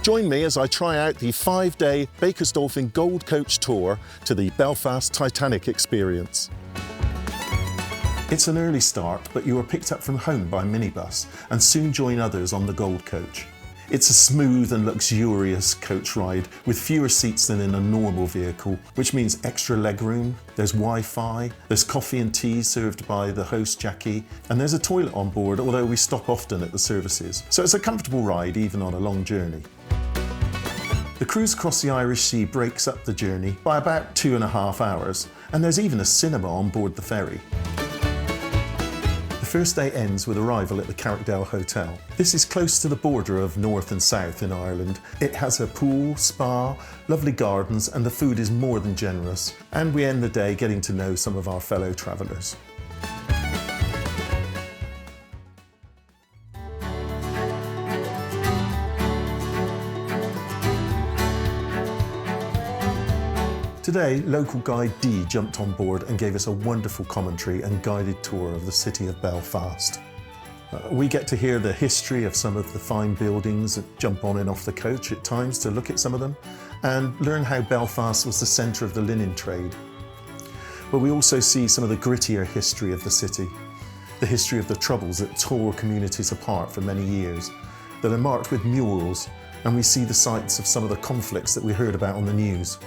Join me as I try out the 5-day Baker's Dolphin Gold Coach tour to the Belfast Titanic Experience. It's an early start, but you are picked up from home by minibus and soon join others on the Gold Coach. It's a smooth and luxurious coach ride with fewer seats than in a normal vehicle, which means extra legroom, there's Wi-Fi, there's coffee and tea served by the host Jackie, and there's a toilet on board, although we stop often at the services. So it's a comfortable ride even on a long journey. The cruise across the Irish Sea breaks up the journey by about 2.5 hours, and there's even a cinema on board the ferry. The first day ends with arrival at the Carrickdale Hotel. This is close to the border of north and south in Ireland. It has a pool, spa, lovely gardens, and the food is more than generous. And we end the day getting to know some of our fellow travellers. Today, local guide Dee jumped on board and gave us a wonderful commentary and guided tour of the city of Belfast. We get to hear the history of some of the fine buildings, jump on and off the coach at times to look at some of them, and learn how Belfast was the centre of the linen trade. But we also see some of the grittier history of the city, the history of the troubles that tore communities apart for many years, that are marked with murals, and we see the sites of some of the conflicts that we heard about on the news.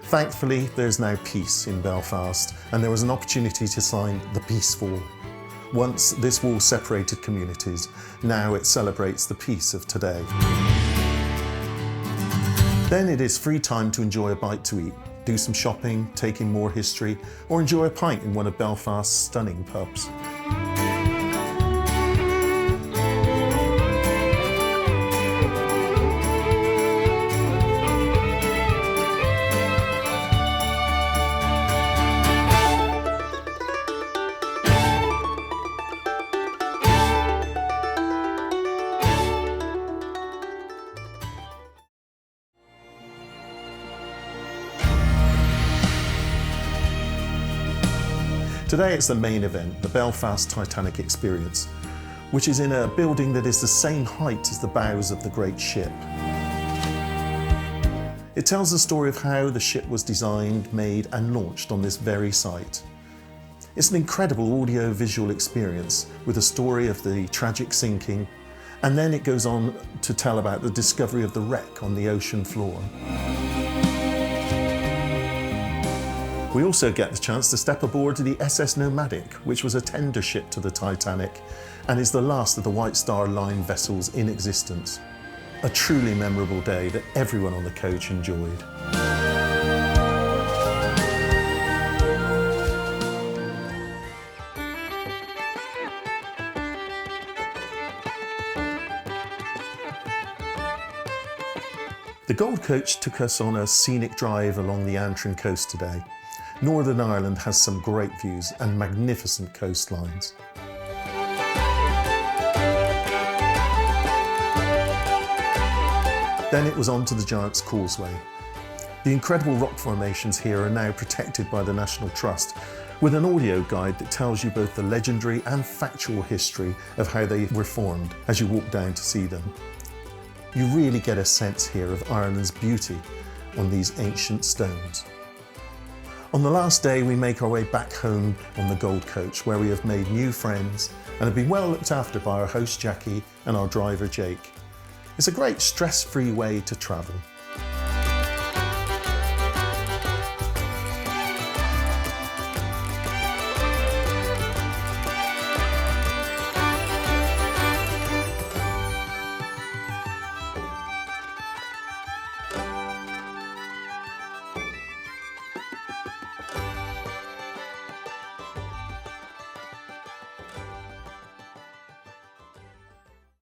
Thankfully, there's now peace in Belfast, and there was an opportunity to sign the Peace Wall. Once this wall separated communities, now it celebrates the peace of today. Then it is free time to enjoy a bite to eat, do some shopping, take in more history, or enjoy a pint in one of Belfast's stunning pubs. Today it's the main event, the Belfast Titanic Experience, which is in a building that is the same height as the bows of the great ship. It tells the story of how the ship was designed, made and launched on this very site. It's an incredible audio-visual experience with a story of the tragic sinking, and then it goes on to tell about the discovery of the wreck on the ocean floor. We also get the chance to step aboard the SS Nomadic, which was a tender ship to the Titanic and is the last of the White Star Line vessels in existence. A truly memorable day that everyone on the coach enjoyed. The Gold Coach took us on a scenic drive along the Antrim coast today. Northern Ireland has some great views and magnificent coastlines. Then it was on to the Giant's Causeway. The incredible rock formations here are now protected by the National Trust, with an audio guide that tells you both the legendary and factual history of how they were formed as you walk down to see them. You really get a sense here of Ireland's beauty on these ancient stones. On the last day, we make our way back home on the Gold Coach, where we have made new friends and have been well looked after by our host Jackie and our driver Jake. It's a great stress-free way to travel.